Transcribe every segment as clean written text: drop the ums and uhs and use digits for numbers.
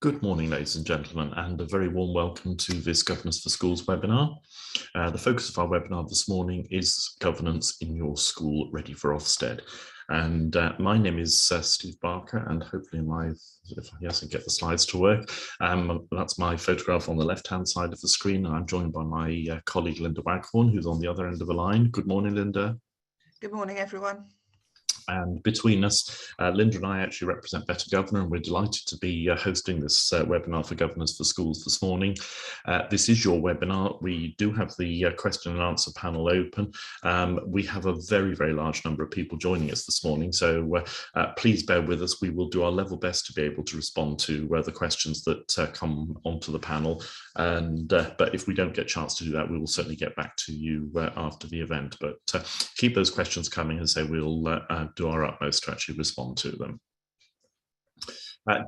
Good morning, ladies and gentlemen, and a very warm welcome to this Governance for Schools webinar. The focus of our webinar this morning is governance in your school ready for Ofsted. And my name is Steve Barker, and hopefully if I can get the slides to work, that's my photograph on the left-hand side of the screen, and I'm joined by my colleague Linda Waghorn, who's on the other end of the line. Good morning, Linda. Good morning, everyone. And between us, Linda and I actually represent Better Governor, and we're delighted to be hosting this webinar for Governors for Schools this morning. This is your webinar. We do have the question and answer panel open. We have a very, very large number of people joining us this morning, so please bear with us. We will do our level best to be able to respond to the questions that come onto the panel. And but if we don't get a chance to do that, we will certainly get back to you after the event. But keep those questions coming, and say we'll do our utmost to actually respond to them.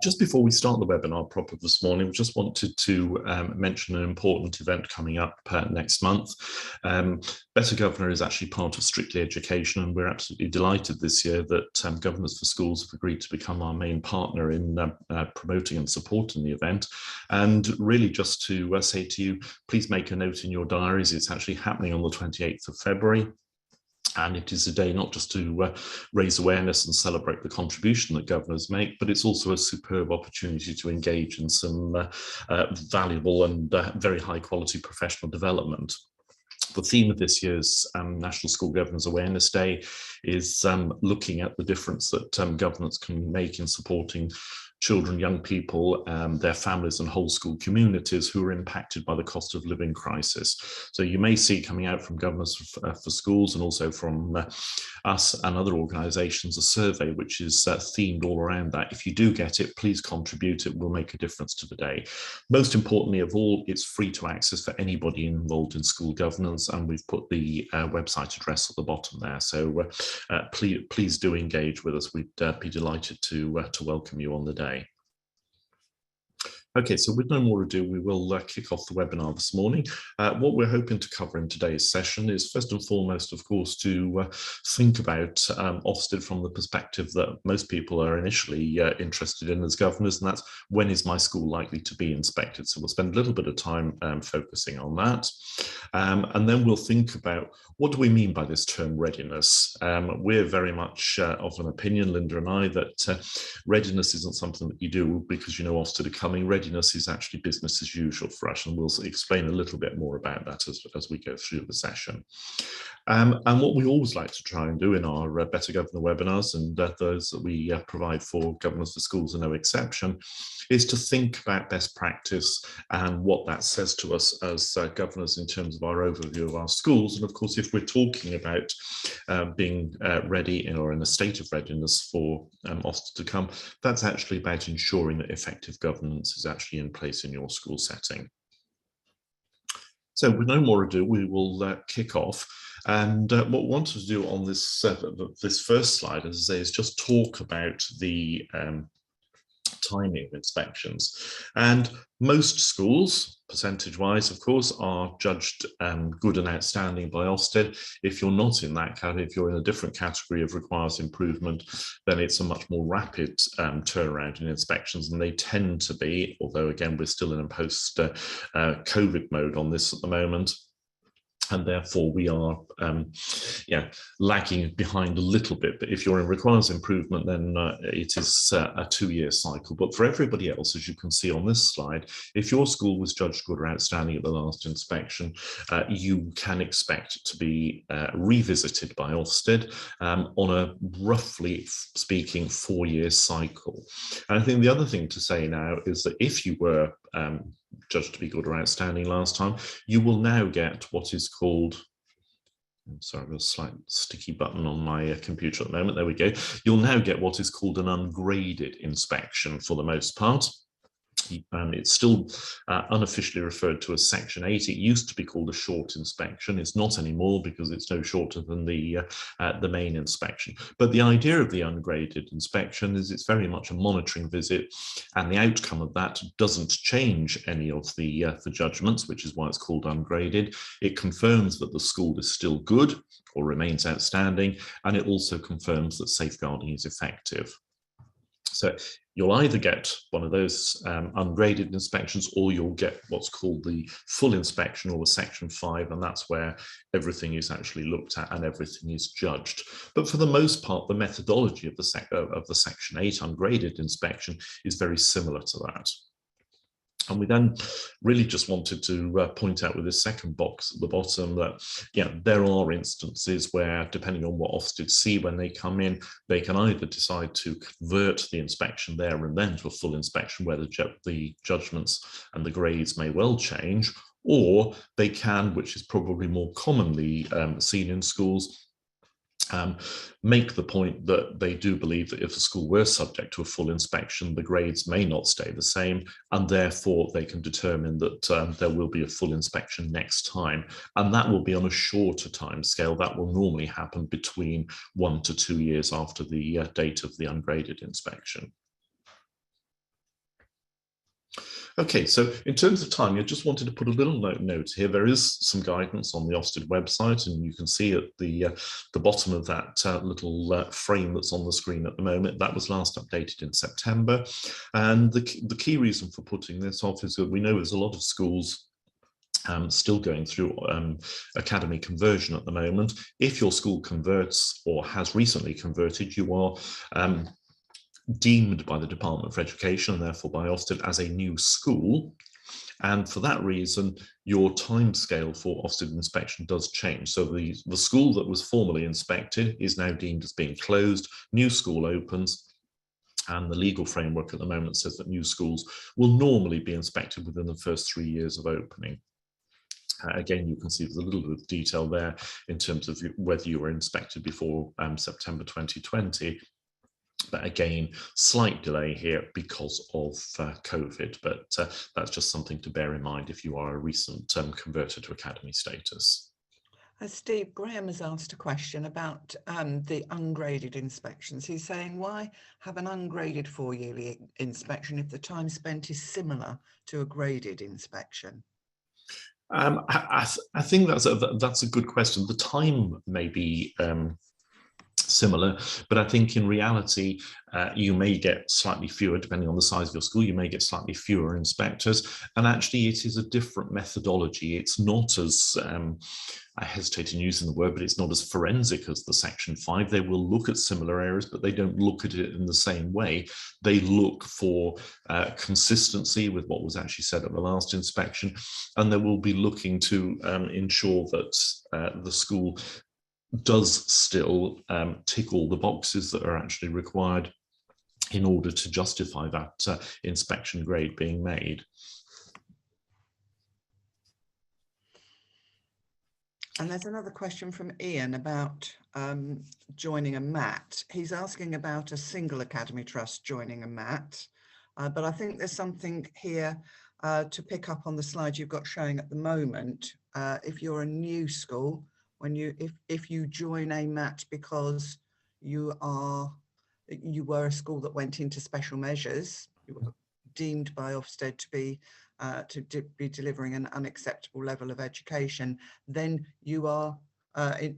Just before we start the webinar proper this morning, we just wanted to mention an important event coming up next month. Better Governor is actually part of Strictly Education, and we're absolutely delighted this year that Governors for Schools have agreed to become our main partner in promoting and supporting the event. And really just to say to you, please make a note in your diaries. It's actually happening on the 28th of February. And it is a day not just to raise awareness and celebrate the contribution that governors make, but it's also a superb opportunity to engage in some valuable and very high quality professional development. The theme of this year's National School Governors Awareness Day is looking at the difference that governance can make in supporting children, young people, their families and whole school communities who are impacted by the cost of living crisis. So you may see coming out from Governors for Schools and also from us and other organisations a survey which is themed all around that. If you do get it, please contribute. It will make a difference to the day. Most importantly of all, it's free to access for anybody involved in school governance, and we've put the website address at the bottom there. So please do engage with us. We'd be delighted to welcome you on the day. Okay, so with no more ado, we will kick off the webinar this morning. What we're hoping to cover in today's session is first and foremost, of course, to think about Ofsted from the perspective that most people are initially interested in as governors, and that's when is my school likely to be inspected? So we'll spend a little bit of time focusing on that. And then we'll think about what do we mean by this term readiness? We're very much of an opinion, Linda and I, that readiness isn't something that you do because you know Ofsted are coming. Readiness is actually business as usual for us, and we'll explain a little bit more about that as we go through the session. And what we always like to try and do in our Better Governor webinars, and those that we provide for Governors for Schools are no exception, is to think about best practice and what that says to us as governors in terms of our overview of our schools. And of course, if we're talking about being ready or in a state of readiness for Ofsted to come, that's actually about ensuring that effective governance is actually in place in your school setting. So with no more ado, we will kick off. And what we want to do on this this first slide, as I say, is just talk about the timing of inspections. And most schools, percentage-wise, of course, are judged good and outstanding by Ofsted. If you're not in that category, if you're in a different category of requires improvement, then it's a much more rapid turnaround in inspections, and they tend to be, although again, we're still in a post-COVID mode on this at the moment. And therefore we are lagging behind a little bit. But if you're in requires improvement, then it is a 2-year cycle. But for everybody else, as you can see on this slide, if your school was judged good or outstanding at the last inspection, you can expect to be revisited by Ofsted on a roughly speaking 4-year cycle. And I think the other thing to say now is that if you were judged to be good or outstanding last time, you will now get what is called, sorry, I've got a slight sticky button on my computer at the moment, there we go. You'll now get what is called an ungraded inspection for the most part. It's still unofficially referred to as Section 8. It used to be called a short inspection. It's not anymore because it's no shorter than the main inspection. But the idea of the ungraded inspection is it's very much a monitoring visit, and the outcome of that doesn't change any of the judgments, which is why it's called ungraded. It confirms that the school is still good or remains outstanding, and it also confirms that safeguarding is effective. So you'll either get one of those ungraded inspections, or you'll get what's called the full inspection, or the Section 5, and that's where everything is actually looked at and everything is judged. But for the most part, the methodology of the Section 8 ungraded inspection is very similar to that. And we then really just wanted to point out with this second box at the bottom that, there are instances where, depending on what Ofsted see when they come in, they can either decide to convert the inspection there and then to a full inspection where the judgments and the grades may well change, or they can, which is probably more commonly seen in schools, make the point that they do believe that if the school were subject to a full inspection, the grades may not stay the same, and therefore they can determine that there will be a full inspection next time. And that will be on a shorter time scale. That will normally happen between 1 to 2 years after the date of the ungraded inspection. Okay, so in terms of time, I just wanted to put a little note here. There is some guidance on the Ofsted website, and you can see at the bottom of that little frame that's on the screen at the moment. That was last updated in September. And the key reason for putting this off is that we know there's a lot of schools still going through academy conversion at the moment. If your school converts or has recently converted, you are deemed by the Department for Education, and therefore by Ofsted, as a new school. And for that reason, your timescale for Ofsted inspection does change. So the school that was formerly inspected is now deemed as being closed. New school opens, and the legal framework at the moment says that new schools will normally be inspected within the first 3 years of opening. Again, you can see there's a little bit of detail there in terms of whether you were inspected before September 2020. But again, slight delay here because of COVID, but that's just something to bear in mind if you are a recent converter to academy status. Steve, Graham has asked a question about the ungraded inspections. He's saying, why have an ungraded 4-yearly inspection if the time spent is similar to a graded inspection? I think that's a good question. The time may be similar, but I think in reality you may get slightly fewer, depending on the size of your school. You may get slightly fewer inspectors, and actually it is a different methodology. It's not as I hesitate in using the word, but it's not as forensic as the Section 5. They will look at similar areas, but they don't look at it in the same way. They look for consistency with what was actually said at the last inspection, and they will be looking to ensure that the school does still tick all the boxes that are actually required in order to justify that inspection grade being made. And there's another question from Ian about joining a MAT. He's asking about a single academy trust joining a MAT, but I think there's something here to pick up on the slide you've got showing at the moment. If you're a new school, if you join a MAT because you were a school that went into special measures, you were deemed by Ofsted to be delivering an unacceptable level of education, then you are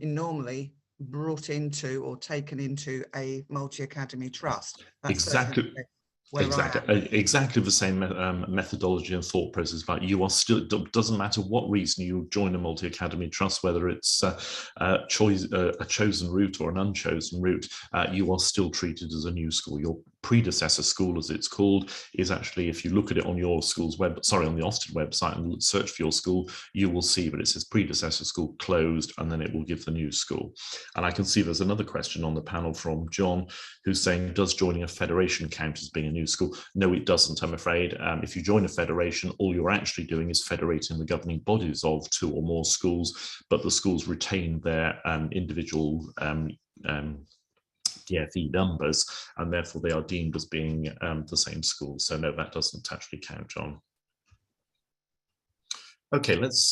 normally brought into or taken into a multi-academy trust. That's exactly the same methodology and thought process. But you are still, doesn't matter what reason you join a multi-academy trust, whether it's a chosen route or an unchosen route, you are still treated as a new school. Your predecessor school, as it's called, is actually, if you look at it on your school's on the Ofsted website and search for your school, you will see that it says predecessor school closed, and then it will give the new school. And I can see there's another question on the panel from John, who's saying, does joining a federation count as being a new school? No, it doesn't, I'm afraid. If you join a federation, all you're actually doing is federating the governing bodies of 2 or more schools, but the schools retain their individual DFE numbers, and therefore they are deemed as being the same school. So no, that doesn't actually count, John. Okay, let's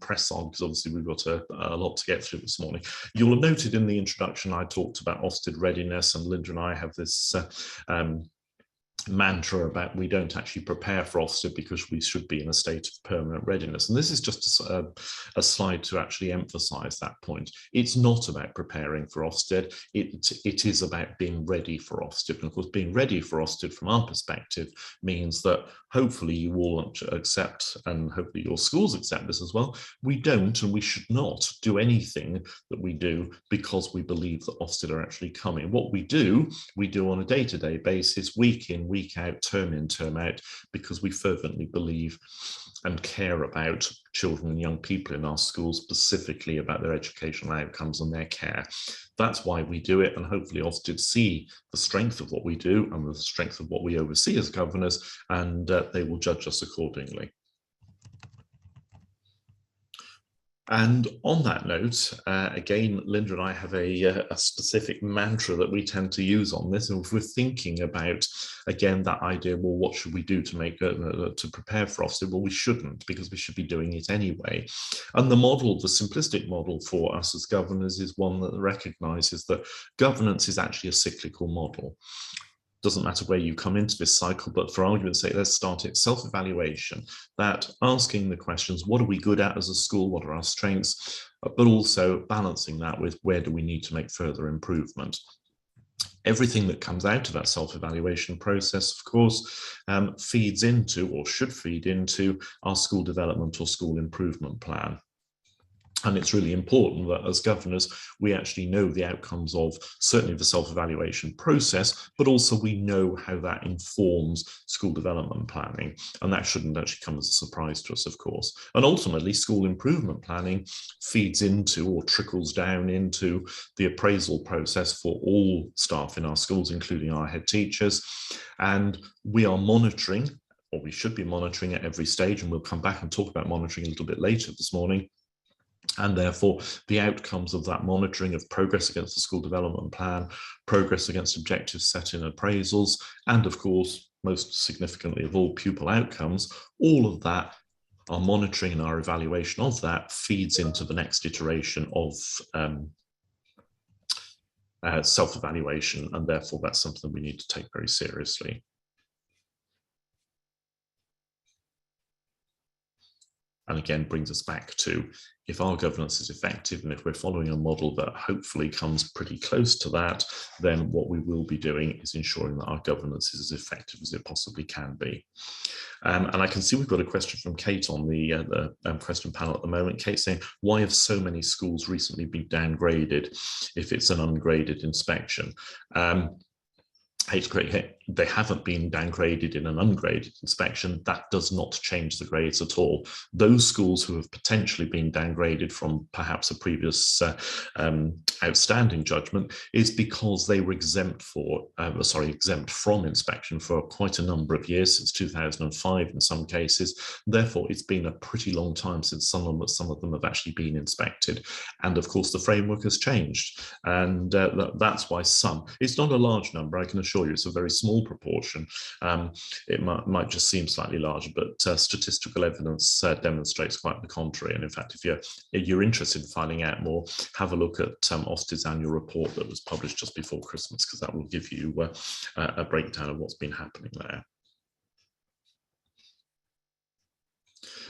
press on, because obviously we've got a lot to get through this morning. You'll have noted in the introduction I talked about Ofsted readiness, and Linda and I have this mantra about we don't actually prepare for Ofsted because we should be in a state of permanent readiness. And this is just a slide to actually emphasize that point. It's not about preparing for Ofsted. It is about being ready for Ofsted. And of course, being ready for Ofsted from our perspective means that hopefully you all accept, and hopefully your schools accept this as well. We don't and we should not do anything that we do because we believe that Ofsted are actually coming. What we do on a day-to-day basis, week in, week out, term in, term out, because we fervently believe and care about children and young people in our schools, specifically about their educational outcomes and their care. That's why we do it, and hopefully Ofsted see the strength of what we do and the strength of what we oversee as governors, and they will judge us accordingly. And on that note, again, Linda and I have a specific mantra that we tend to use on this. And if we're thinking about, again, that idea, well, what should we do to make to prepare for Ofsted? Well, we shouldn't, because we should be doing it anyway. And the model, the simplistic model for us as governors, is one that recognises that governance is actually a cyclical model. Doesn't matter where you come into this cycle, but for argument's sake, let's start it. Self-evaluation, that asking the questions, what are we good at as a school? What are our strengths? But also balancing that with where do we need to make further improvement? Everything that comes out of that self-evaluation process, of course, feeds into, or should feed into, our school development or school improvement plan. And it's really important that as governors, we actually know the outcomes of certainly the self-evaluation process, but also we know how that informs school development planning. And that shouldn't actually come as a surprise to us, of course. And ultimately, school improvement planning feeds into or trickles down into the appraisal process for all staff in our schools, including our head teachers. And we are monitoring, or we should be monitoring at every stage, and we'll come back and talk about monitoring a little bit later this morning. And therefore, the outcomes of that monitoring of progress against the school development plan, progress against objectives set in appraisals, and of course, most significantly of all, pupil outcomes, all of that, our monitoring and our evaluation of that feeds into the next iteration of self-evaluation, and therefore that's something we need to take very seriously. And again, brings us back to, if our governance is effective and if we're following a model that hopefully comes pretty close to that, then what we will be doing is ensuring that our governance is as effective as it possibly can be. And I can see we've got a question from Kate on the question panel at the moment. Kate saying, why have so many schools recently been downgraded if it's an ungraded inspection? They haven't been downgraded in an ungraded inspection. That does not change the grades at all. Those schools who have potentially been downgraded from perhaps a previous outstanding judgment is because they were exempt from inspection for quite a number of years, since 2005 in some cases. Therefore, it's been a pretty long time since some of them have actually been inspected. And of course, the framework has changed. And that's why some, it's not a large number, I can assure you, it's a very small proportion. It might just seem slightly larger, but statistical evidence demonstrates quite the contrary. And in fact, if you're interested in finding out more, have a look at Ofsted's annual report that was published just before Christmas, because that will give you a breakdown of what's been happening there.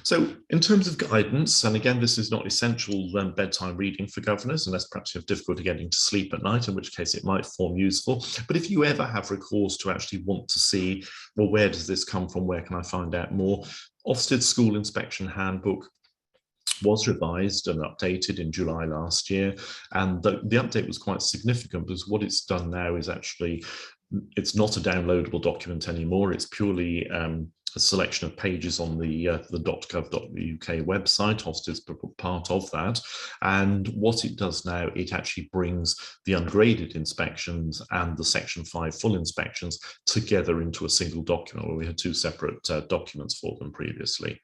So in terms of guidance, and again, this is not essential bedtime reading for governors, unless perhaps you have difficulty getting to sleep at night, in which case it might form useful. But if you ever have recourse to actually want to see, well, where does this come from? Where can I find out more? Ofsted School Inspection Handbook was revised and updated in July last year. And the update was quite significant, because what it's done now is actually, it's not a downloadable document anymore. It's purely a selection of pages on the .gov.uk website. Ofsted's part of that. And what it does now, it actually brings the ungraded inspections and the Section 5 full inspections together into a single document, where we had two separate documents for them previously.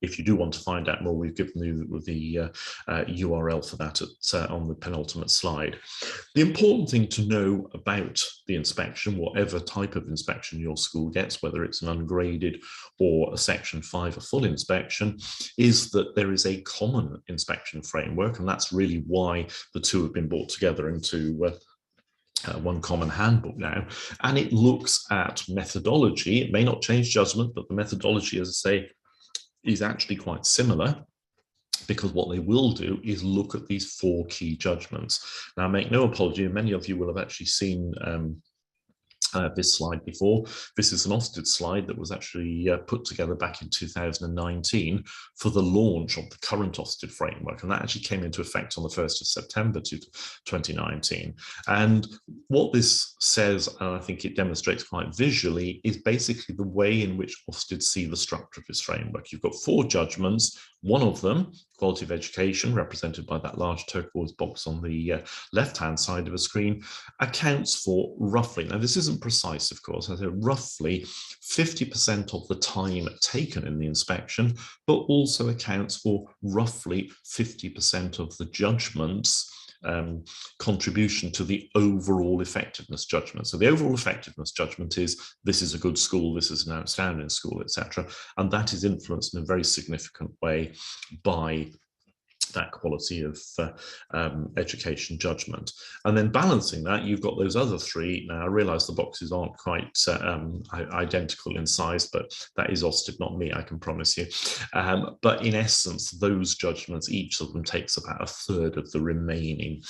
If you do want to find out more, we've given you the URL for that on the penultimate slide. The important thing to know about the inspection, whatever type of inspection your school gets, whether it's an ungraded or a Section 5, a full inspection, is that there is a common inspection framework, and that's really why the two have been brought together into one common handbook now, and it looks at methodology. It may not change judgment, but the methodology, as I say, is actually quite similar, because what they will do is look at these 4 key judgments. Now, make no apology, many of you will have actually seen this slide before. This is an Ofsted slide that was actually put together back in 2019 for the launch of the current Ofsted framework, and that actually came into effect on the 1st of September 2019. And what this says, and I think it demonstrates quite visually, is basically the way in which Ofsted see the structure of this framework. You've got 4 judgments. One of them, quality of education, represented by that large turquoise box on the left-hand side of a screen, accounts for roughly, now this isn't precise, of course, I say roughly 50% of the time taken in the inspection, but also accounts for roughly 50% of the judgments contribution to the overall effectiveness judgment. So the overall effectiveness judgment is, this is a good school, this is an outstanding school, etc. And that is influenced in a very significant way by that quality of education judgment. And then balancing that, you've got those other 3. Now, I realise the boxes aren't quite identical in size, but that is Ofsted, not me, I can promise you. But in essence, those judgments, each of them takes about 1/3 of the remaining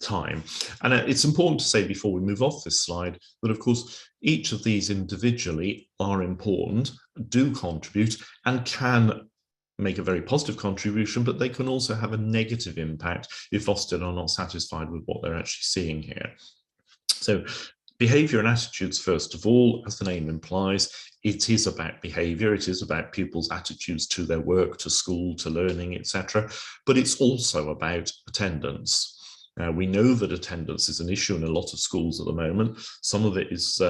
time. And it's important to say before we move off this slide that, of course, each of these individually are important, do contribute, and can make a very positive contribution, but they can also have a negative impact if Ofsted are not satisfied with what they're actually seeing here. So behaviour and attitudes, first of all, as the name implies, it is about behaviour, it is about pupils' attitudes to their work, to school, to learning, etc. But it's also about attendance. We know that attendance is an issue in a lot of schools at the moment. Some of it is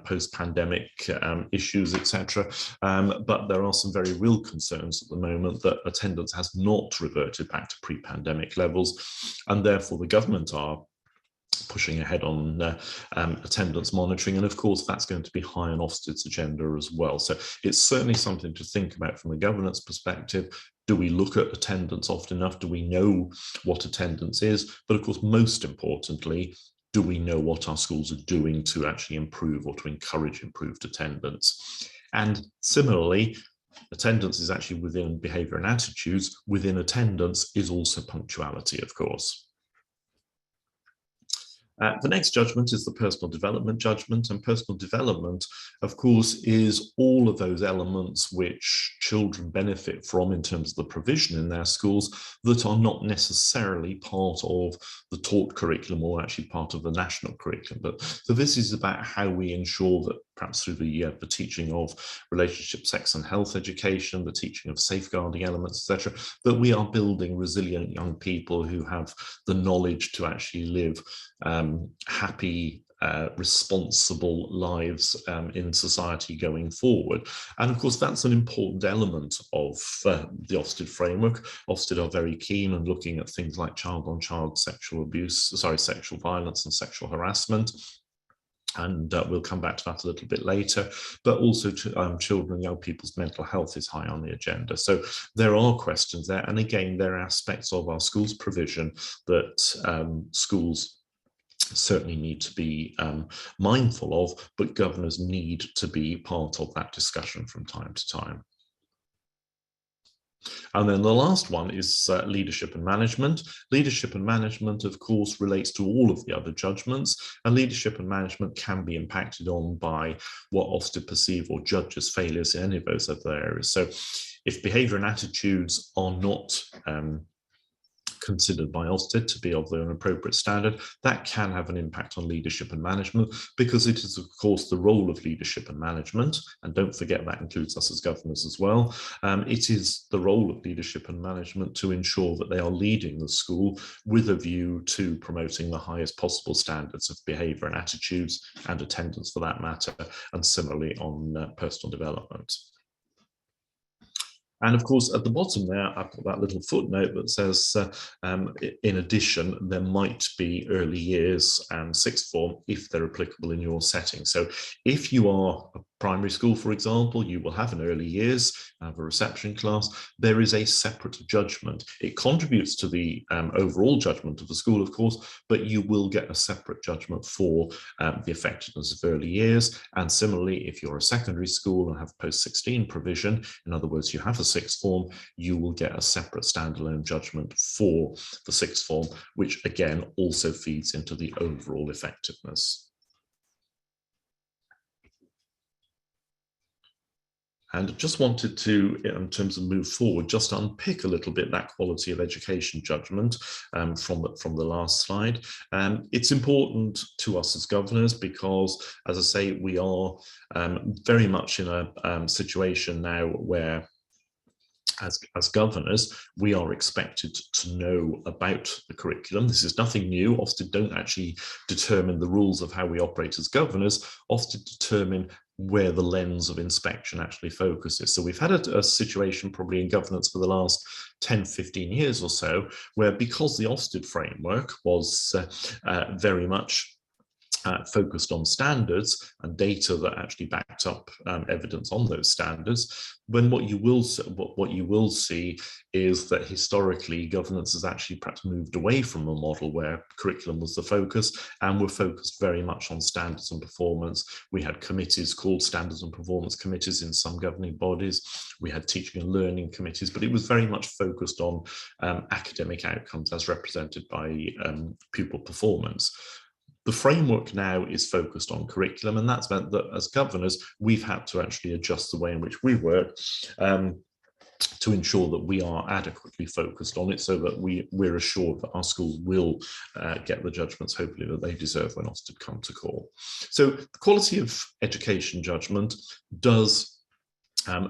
post-pandemic issues, etc. But there are some very real concerns at the moment that attendance has not reverted back to pre-pandemic levels, and therefore the government are pushing ahead on attendance monitoring, and of course that's going to be high on Ofsted's agenda as well. So it's certainly something to think about from the governance perspective. Do we look at attendance often enough? Do we know what attendance is? But of course, most importantly, do we know what our schools are doing to actually improve or to encourage improved attendance? And similarly, attendance is actually within behaviour and attitudes. Within attendance is also punctuality, of course. The next judgment is the personal development judgment, and personal development, of course, is all of those elements which children benefit from in terms of the provision in their schools that are not necessarily part of the taught curriculum or actually part of the national curriculum. So this is about how we ensure that, perhaps through the teaching of relationship, sex and health education, the teaching of safeguarding elements, etc., that we are building resilient young people who have the knowledge to actually live happy, responsible lives in society going forward. And of course, that's an important element of the Ofsted framework. Ofsted are very keen on looking at things like child-on-child sexual violence and sexual harassment. And we'll come back to that a little bit later, but also children and young people's mental health is high on the agenda. So there are questions there. And again, there are aspects of our schools provision that schools certainly need to be mindful of, but governors need to be part of that discussion from time to time. And then the last one is leadership and management. Leadership and management, of course, relates to all of the other judgments, and leadership and management can be impacted on by what Ofsted perceive or judge as failures in any of those other areas. So if behaviour and attitudes are not considered by Ofsted to be of an appropriate standard, that can have an impact on leadership and management, because it is, of course, the role of leadership and management, and don't forget that includes us as governors as well. It is the role of leadership and management to ensure that they are leading the school with a view to promoting the highest possible standards of behaviour and attitudes, and attendance for that matter, and similarly on personal development. And of course, at the bottom there, I've got that little footnote that says, in addition, there might be early years and sixth form if they're applicable in your setting. So if you are primary school, for example, you will have an early years, have a reception class. There is a separate judgment. It contributes to the overall judgment of the school, of course, but you will get a separate judgment for the effectiveness of early years. And similarly, if you're a secondary school and have post-16 provision, in other words, you have a sixth form, you will get a separate standalone judgment for the sixth form, which again also feeds into the overall effectiveness. And just wanted to, in terms of move forward, just unpick a little bit that quality of education judgment from the last slide. It's important to us as governors because, as I say, we are very much in a situation now where as governors, we are expected to know about the curriculum. This is nothing new. Ofsted don't actually determine the rules of how we operate as governors. Ofsted determine where the lens of inspection actually focuses. So we've had a situation probably in governance for the last 10, 15 years or so, where because the Ofsted framework was very much focused on standards and data that actually backed up evidence on those standards, when what you will see is that historically governance has actually perhaps moved away from a model where curriculum was the focus, and we're focused very much on standards and performance. We had committees called standards and performance committees in some governing bodies. We had teaching and learning committees, but it was very much focused on academic outcomes as represented by pupil performance. The framework now is focused on curriculum, and that's meant that as governors, we've had to actually adjust the way in which we work to ensure that we are adequately focused on it so that we're assured that our schools will get the judgments, hopefully, that they deserve when Ofsted come to call. So the quality of education judgment does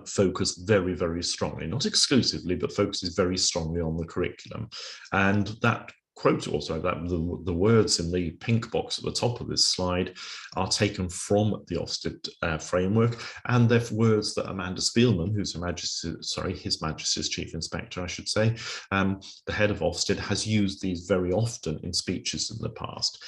focus very, very strongly, not exclusively, but focuses very strongly on the curriculum. And that quote also, that the words in the pink box at the top of this slide are taken from the Ofsted framework, and they're words that Amanda Spielman, who's His Majesty's Chief Inspector, I should say, the head of Ofsted, has used these very often in speeches in the past.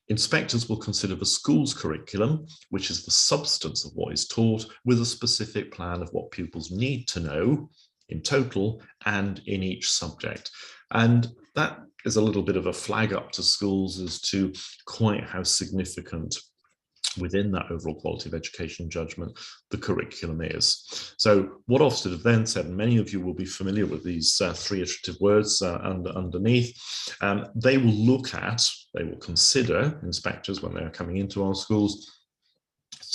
Inspectors will consider the school's curriculum, which is the substance of what is taught, with a specific plan of what pupils need to know in total and in each subject. And that is a little bit of a flag up to schools as to quite how significant within that overall quality of education judgment the curriculum is. So what Ofsted have then said, and many of you will be familiar with these three iterative words underneath, they will consider, inspectors when they're coming into our schools,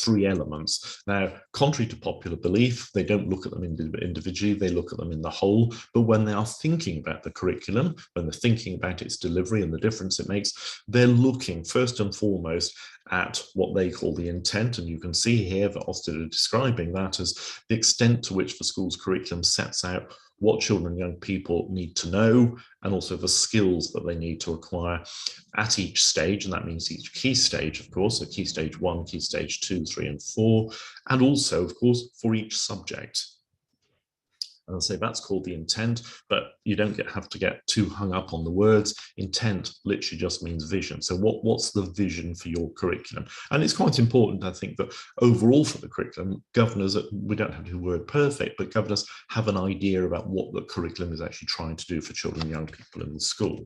three elements. Now, contrary to popular belief, they don't look at them individually, they look at them in the whole. But when they are thinking about the curriculum, when they're thinking about its delivery and the difference it makes, they're looking first and foremost at what they call the intent. And you can see here that Ofsted are describing that as the extent to which the school's curriculum sets out what children and young people need to know, and also the skills that they need to acquire at each stage. And that means each key stage, of course, so key stage 1, key stage 2, 3, and 4, and also, of course, for each subject. And I'll say that's called the intent, but you don't have to get too hung up on the words. Intent literally just means vision. So what's the vision for your curriculum? And it's quite important, I think, that overall for the curriculum, governors, we don't have to do word perfect, but governors have an idea about what the curriculum is actually trying to do for children and young people in the school.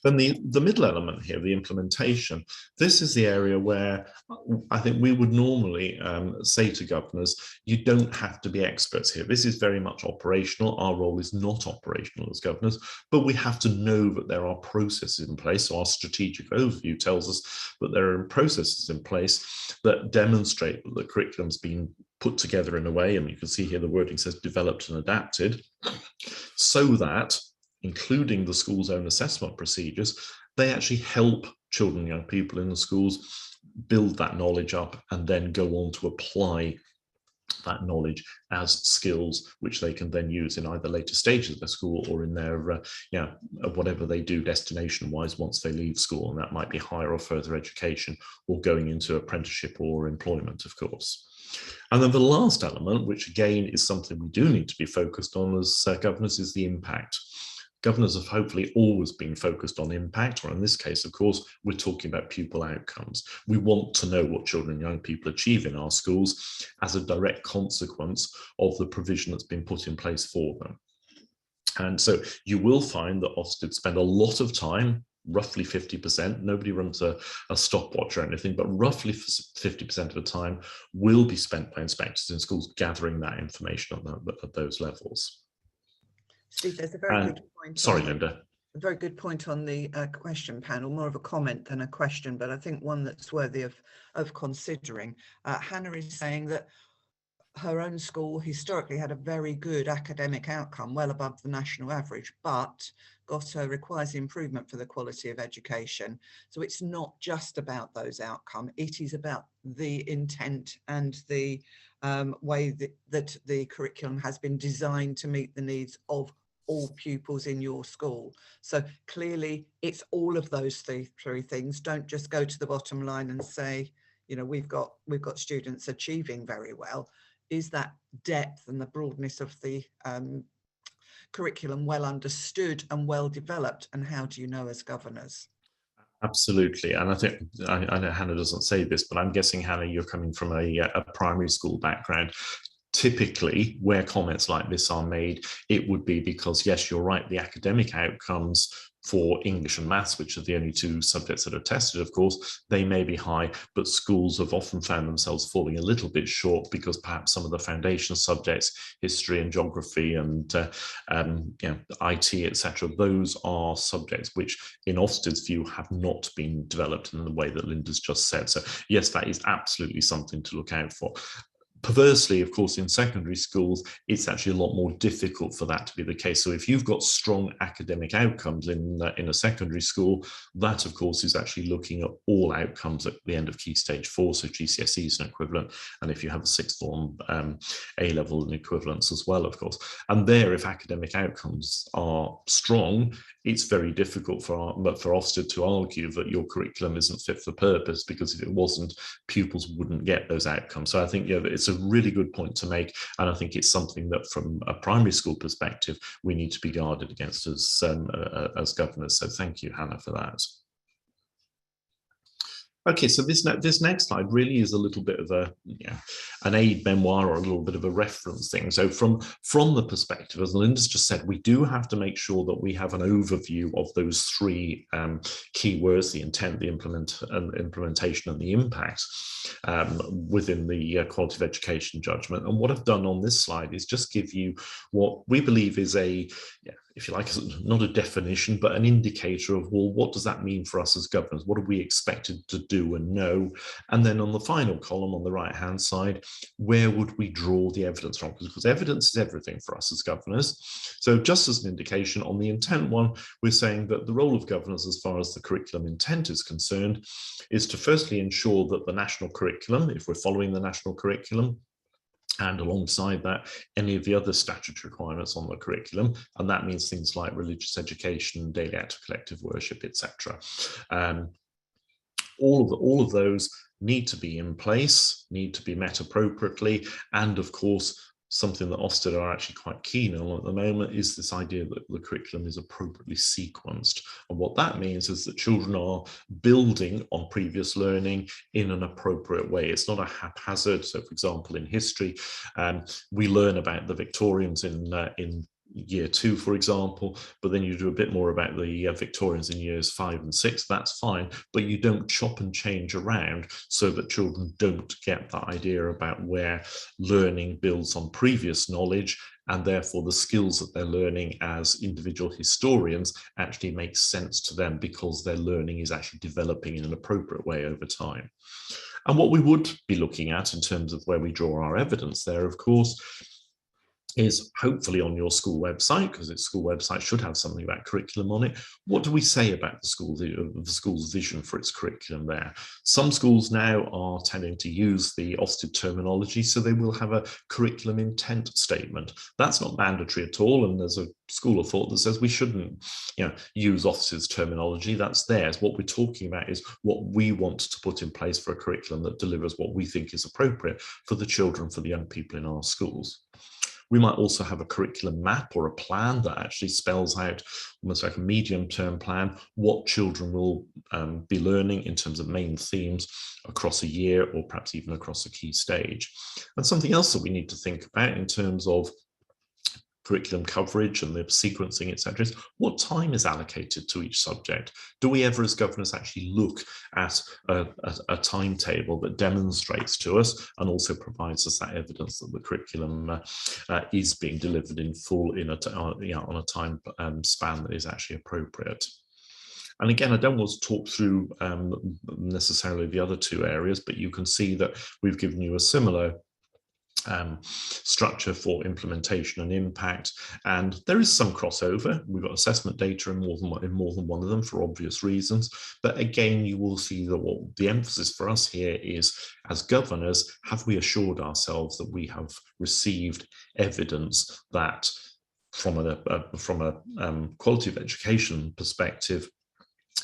Then the middle element here, the implementation, this is the area where I think we would normally say to governors, you don't have to be experts here. This is very much operational. Our role is not operational as governors, but we have to know that there are processes in place. So our strategic overview tells us that there are processes in place that demonstrate that the curriculum's been put together in a way, and you can see here the wording says developed and adapted, so that including the school's own assessment procedures, they actually help children and young people in the schools build that knowledge up and then go on to apply that knowledge as skills which they can then use in either later stages of their school or in their whatever they do destination wise once they leave school, and that might be higher or further education or going into apprenticeship or employment, of course. And then the last element, which again is something we do need to be focused on as governors, is the impact. Governors have hopefully always been focused on impact, or in this case, of course, we're talking about pupil outcomes. We want to know what children and young people achieve in our schools as a direct consequence of the provision that's been put in place for them. And so you will find that Ofsted spend a lot of time, roughly 50%, nobody runs a stopwatch or anything, but roughly 50% of the time will be spent by inspectors in schools gathering that information at those levels. Steve, there's a very good point. Sorry, Linda. A very good point on the question panel, more of a comment than a question, but I think one that's worthy of considering. Hannah is saying that her own school historically had a very good academic outcome, well above the national average, but requires improvement for the quality of education. So it's not just about those outcomes, it is about the intent and the way that the curriculum has been designed to meet the needs of all pupils in your school. So clearly it's all of those three things. Don't just go to the bottom line and say, you know, we've got students achieving very well. Is that depth and the broadness of the curriculum well understood and well developed? And how do you know as governors? Absolutely. And I think, I know Hannah doesn't say this, but I'm guessing, Hannah, you're coming from a primary school background. Typically, where comments like this are made, it would be because, yes, you're right, the academic outcomes for English and maths, which are the only two subjects that are tested, of course, they may be high, but schools have often found themselves falling a little bit short because perhaps some of the foundation subjects, history and geography and IT, etc., those are subjects which, in Ofsted's view, have not been developed in the way that Linda's just said. So yes, that is absolutely something to look out for. Perversely, of course, in secondary schools, it's actually a lot more difficult for that to be the case. So if you've got strong academic outcomes in a secondary school, that, of course, is actually looking at all outcomes at the end of Key Stage 4, so GCSE is an equivalent, and if you have a sixth form, A-level and equivalents as well, of course. And there, if academic outcomes are strong, it's very difficult for Ofsted to argue that your curriculum isn't fit for purpose, because if it wasn't, pupils wouldn't get those outcomes. So I think, yeah, it's a really good point to make, and I think it's something that, from a primary school perspective, we need to be guarded against as governors. So thank you, Hannah, for that. Okay, so this next slide really is a little bit of an aid memoir, or a little bit of a reference thing. So from the perspective, as Linda's just said, we do have to make sure that we have an overview of those three key words: the intent, the implementation, and the impact within the quality of education judgment. And what I've done on this slide is just give you what we believe is if you like, not a definition, but an indicator of, well, what does that mean for us as governors? What are we expected to do and know? And then on the final column on the right-hand side, where would we draw the evidence from? Because evidence is everything for us as governors. So just as an indication, on the intent one, we're saying that the role of governors as far as the curriculum intent is concerned is to firstly ensure that the national curriculum, if we're following the national curriculum, and alongside that, any of the other statutory requirements on the curriculum, and that means things like religious education, daily act of collective worship, etc. All of those need to be in place, need to be met appropriately, and of course, something that Ofsted are actually quite keen on at the moment is this idea that the curriculum is appropriately sequenced. And what that means is that children are building on previous learning in an appropriate way. It's not a haphazard. So, for example, in history, we learn about the Victorians in year 2, for example, but then you do a bit more about the Victorians in years 5 and 6, that's fine, but you don't chop and change around so that children don't get that idea about where learning builds on previous knowledge, and therefore the skills that they're learning as individual historians actually make sense to them because their learning is actually developing in an appropriate way over time. And what we would be looking at in terms of where we draw our evidence there, of course, is hopefully on your school website, because its school website should have something about curriculum on it. What do we say about the school's vision for its curriculum there? Some schools now are tending to use the Ofsted terminology, so they will have a curriculum intent statement. That's not mandatory at all, and there's a school of thought that says we shouldn't use Ofsted's terminology. That's theirs. What we're talking about is what we want to put in place for a curriculum that delivers what we think is appropriate for the children, for the young people in our schools. We might also have a curriculum map or a plan that actually spells out, almost like a medium-term plan, what children will be learning in terms of main themes across a year or perhaps even across a key stage. And something else that we need to think about in terms of curriculum coverage and the sequencing, etc., is what time is allocated to each subject. Do we ever as governors actually look at a timetable that demonstrates to us and also provides us that evidence that the curriculum is being delivered in full on a time span that is actually appropriate? And again, I don't want to talk through necessarily the other two areas, but you can see that we've given you a similar structure for implementation and impact, and there is some crossover. We've got assessment data in more than one of them for obvious reasons, but again you will see that what the emphasis for us here is, as governors, have we assured ourselves that we have received evidence that from a quality of education perspective,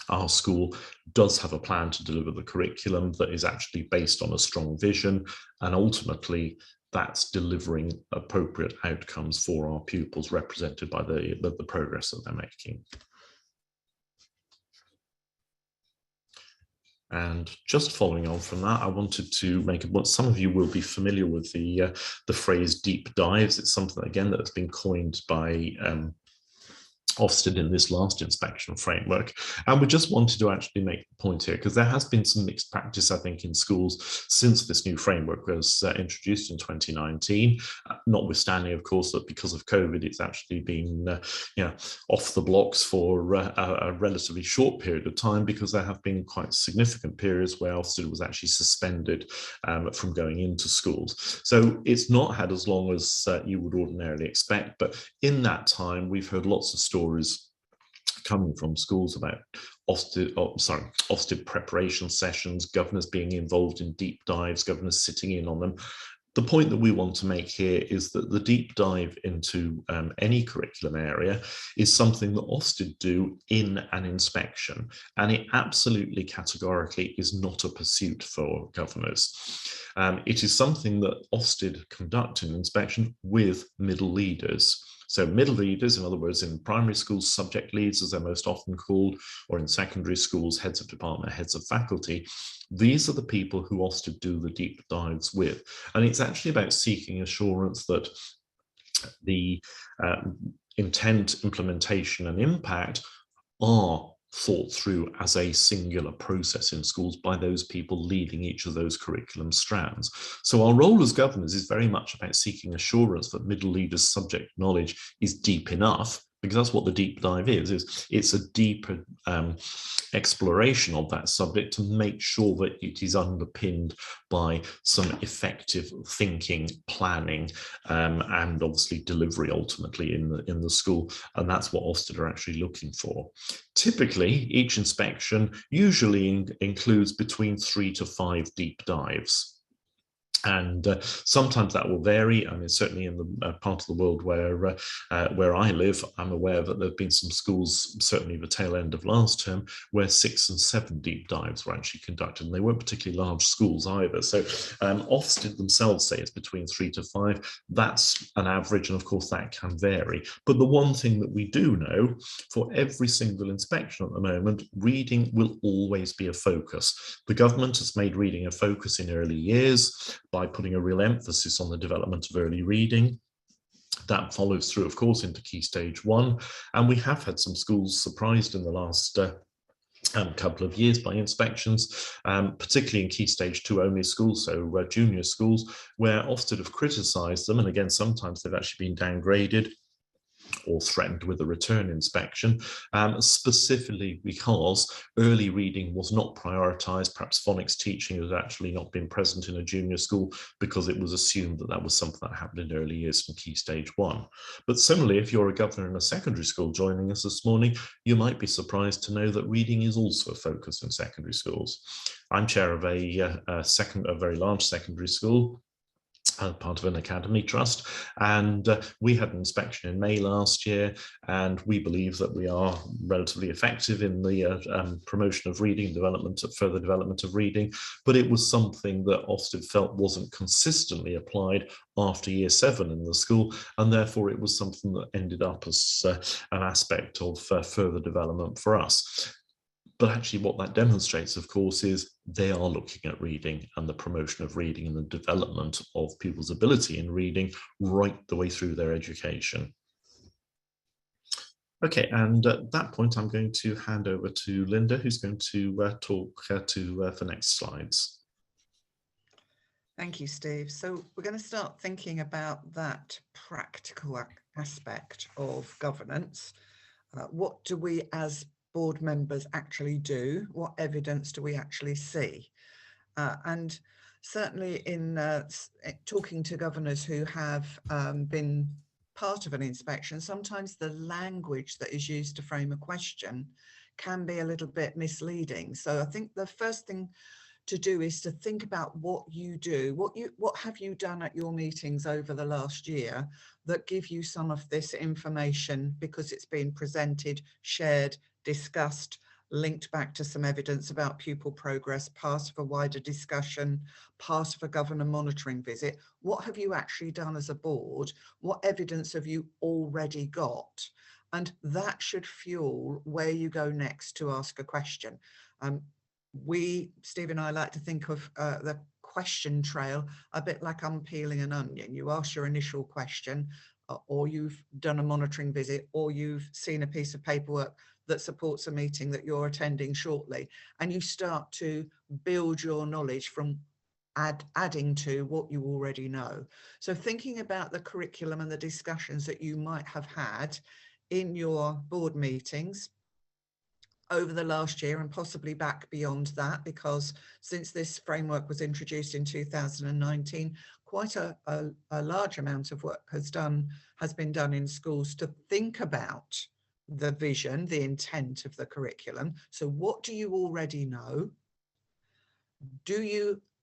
our school does have a plan to deliver the curriculum that is actually based on a strong vision, and ultimately that's delivering appropriate outcomes for our pupils, represented by the progress that they're making. And just following on from that, I wanted to make what some of you will be familiar with the phrase deep dives. It's something, again, that has been coined by Ofsted in this last inspection framework, and we just wanted to actually make the point here because there has been some mixed practice, I think, in schools since this new framework was introduced in 2019, notwithstanding, of course, that because of COVID it's actually been off the blocks for a relatively short period of time, because there have been quite significant periods where Ofsted was actually suspended from going into schools. So it's not had as long as you would ordinarily expect, but in that time we've heard lots of stories coming from schools about Ofsted preparation sessions, governors being involved in deep dives, governors sitting in on them. The point that we want to make here is that the deep dive into any curriculum area is something that Ofsted do in an inspection, and it absolutely categorically is not a pursuit for governors. It is something that Ofsted conduct in inspection with middle leaders. So middle leaders, in other words, in primary schools, subject leads, as they're most often called, or in secondary schools, heads of department, heads of faculty. These are the people who Ofsted do the deep dives with. And it's actually about seeking assurance that the intent, implementation, and impact are thought through as a singular process in schools by those people leading each of those curriculum strands. So our role as governors is very much about seeking assurance that middle leaders' subject knowledge is deep enough, because that's what the deep dive is it's a deeper exploration of that subject to make sure that it is underpinned by some effective thinking, planning, and obviously delivery ultimately in the school. And that's what Ofsted are actually looking for. Typically, each inspection usually includes between 3 to 5 deep dives. And sometimes that will vary. I mean, certainly in the part of the world where I live, I'm aware that there have been some schools, certainly the tail end of last term, where 6 and 7 deep dives were actually conducted, and they weren't particularly large schools either. So Ofsted themselves say it's between 3 to 5. That's an average, and of course that can vary. But the one thing that we do know, for every single inspection at the moment, reading will always be a focus. The government has made reading a focus in early years by putting a real emphasis on the development of early reading. That follows through, of course, into Key Stage 1. And we have had some schools surprised in the last couple of years by inspections, particularly in Key Stage 2 only schools, so junior schools, where Ofsted have criticised them. And again, sometimes they've actually been downgraded or threatened with a return inspection, specifically because early reading was not prioritised. Perhaps phonics teaching has actually not been present in a junior school because it was assumed that that was something that happened in early years from Key Stage 1. But similarly, if you're a governor in a secondary school joining us this morning, you might be surprised to know that reading is also a focus in secondary schools. I'm chair of a very large secondary school, part of an academy trust, and we had an inspection in May last year, and we believe that we are relatively effective in the promotion of reading, further development of reading, but it was something that Ofsted felt wasn't consistently applied after year 7 in the school, and therefore it was something that ended up as an aspect of further development for us. But actually what that demonstrates, of course, is they are looking at reading and the promotion of reading and the development of people's ability in reading right the way through their education. Okay, and at that point, I'm going to hand over to Linda, who's going to talk to the next slides. Thank you, Steve. So we're going to start thinking about that practical aspect of governance. What do we as board members actually do? What evidence do we actually see? And certainly in talking to governors who have been part of an inspection, sometimes the language that is used to frame a question can be a little bit misleading. So I think the first thing to do is to think about what you do, what have you done at your meetings over the last year that give you some of this information, because it's been presented, shared, discussed, linked back to some evidence about pupil progress, part of a wider discussion, part of a governor monitoring visit. What have you actually done as a board? What evidence have you already got? And that should fuel where you go next to ask a question. Steve and I like to think of the question trail a bit like unpeeling an onion. You ask your initial question, or you've done a monitoring visit, or you've seen a piece of paperwork that supports a meeting that you're attending shortly, and you start to build your knowledge from adding to what you already know. So thinking about the curriculum and the discussions that you might have had in your board meetings over the last year and possibly back beyond that, because since this framework was introduced in 2019, quite a large amount of work has been done in schools to think about the vision, the intent of the curriculum. So what do you already know?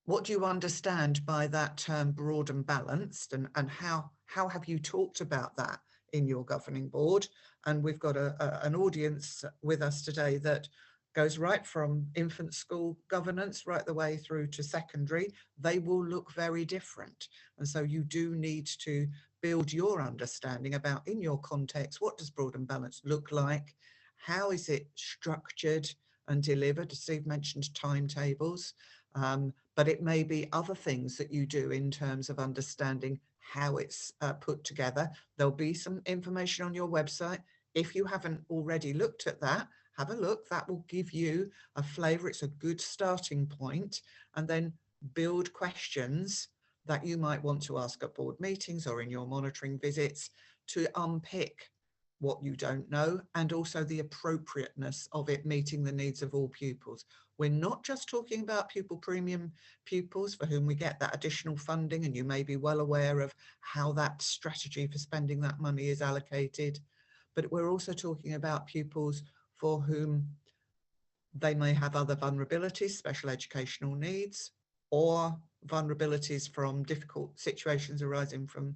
What do you understand by that term broad and balanced, and how have you talked about that in your governing board? And we've got an audience with us today that goes right from infant school governance right the way through to secondary. They will look very different. And so you do need to build your understanding about, in your context, what does broad and balanced look like? How is it structured and delivered? Steve mentioned timetables, but it may be other things that you do in terms of understanding how it's put together. There'll be some information on your website. If you haven't already looked at that, have a look. That will give you a flavour. It's a good starting point. And then build questions that you might want to ask at board meetings or in your monitoring visits to unpick what you don't know, and also the appropriateness of it meeting the needs of all pupils. We're not just talking about pupil premium pupils for whom we get that additional funding, and you may be well aware of how that strategy for spending that money is allocated, but we're also talking about pupils for whom they may have other vulnerabilities, special educational needs, or vulnerabilities from difficult situations arising from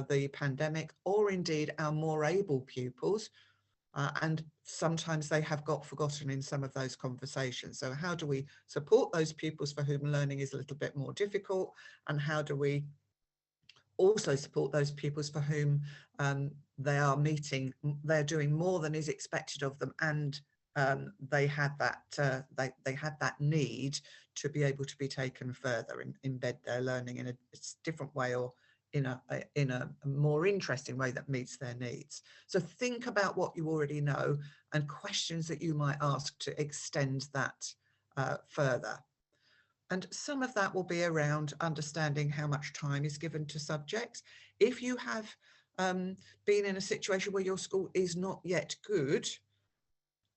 the pandemic, or indeed our more able pupils. And sometimes they have got forgotten in some of those conversations. So how do we support those pupils for whom learning is a little bit more difficult? And how do we also support those pupils for whom they're doing more than is expected of them, and they had that need to be able to be taken further and embed their learning in a different way, or in a more interesting way that meets their needs. So think about what you already know and questions that you might ask to extend that further. And some of that will be around understanding how much time is given to subjects. If you have been in a situation where your school is not yet good,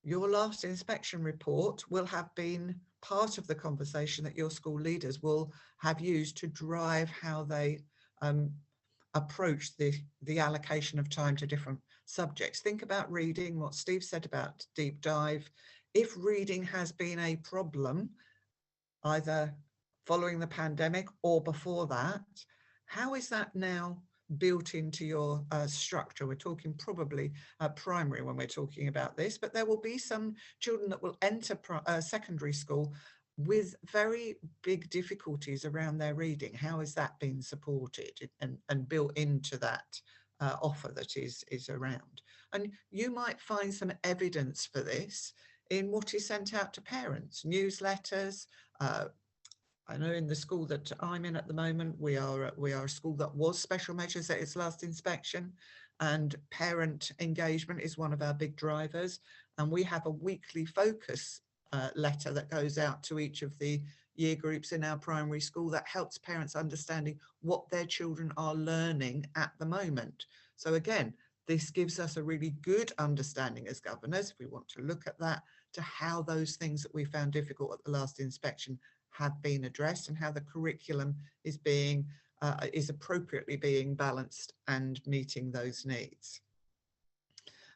your last inspection report will have been part of the conversation that your school leaders will have used to drive how they approach the allocation of time to different subjects. Think about reading, what Steve said about deep dive. If reading has been a problem, either following the pandemic or before that, How is that now built into your structure? We're talking probably primary when we're talking about this, but there will be some children that will enter secondary school with very big difficulties around their reading. How is that being supported and built into that offer that is around? And you might find some evidence for this in what is sent out to parents, newsletters. I know in the school that I'm in at the moment, we are a school that was special measures at its last inspection, and parent engagement is one of our big drivers. And we have a weekly focus letter that goes out to each of the year groups in our primary school that helps parents understanding what their children are learning at the moment. So again, this gives us a really good understanding as governors, if we want to look at that, to how those things that we found difficult at the last inspection have been addressed and how the curriculum is being is appropriately being balanced and meeting those needs.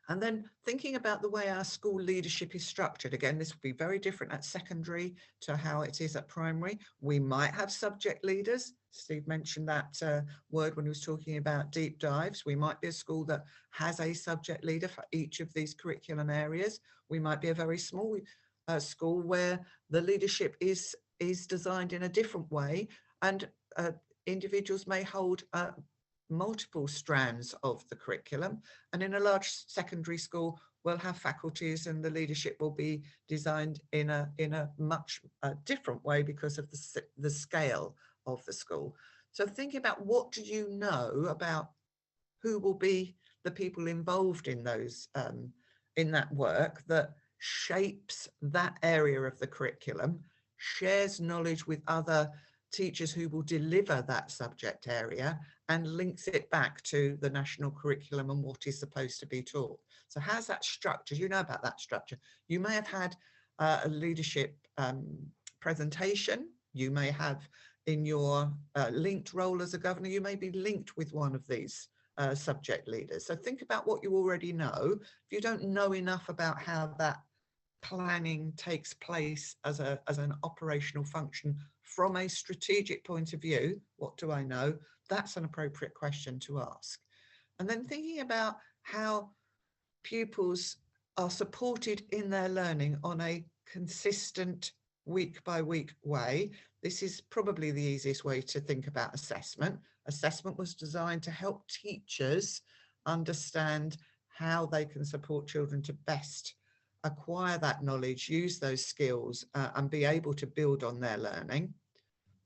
And then thinking about the way our school leadership is structured. Again, this will be very different at secondary to how it is at primary. We might have subject leaders. Steve mentioned that word when he was talking about deep dives. We might be a school that has a subject leader for each of these curriculum areas. We might be a very small school where the leadership is designed in a different way, and individuals may hold multiple strands of the curriculum. And in a large secondary school, we'll have faculties and the leadership will be designed in a much different way because of the scale of the school. So thinking about what do you know about who will be the people involved in those in that work that shapes that area of the curriculum, shares knowledge with other teachers who will deliver that subject area, and links it back to the national curriculum and what is supposed to be taught. So how's that structured? You know about that structure. You may have had a leadership presentation. You may have in your linked role as a governor, you may be linked with one of these subject leaders. So think about what you already know. If you don't know enough about how that planning takes place as an operational function from a strategic point of view, what do I know? That's an appropriate question to ask. And then thinking about how pupils are supported in their learning on a consistent week by week way. This is probably the easiest way to think about assessment. Assessment was designed to help teachers understand how they can support children to best acquire that knowledge, use those skills, and be able to build on their learning.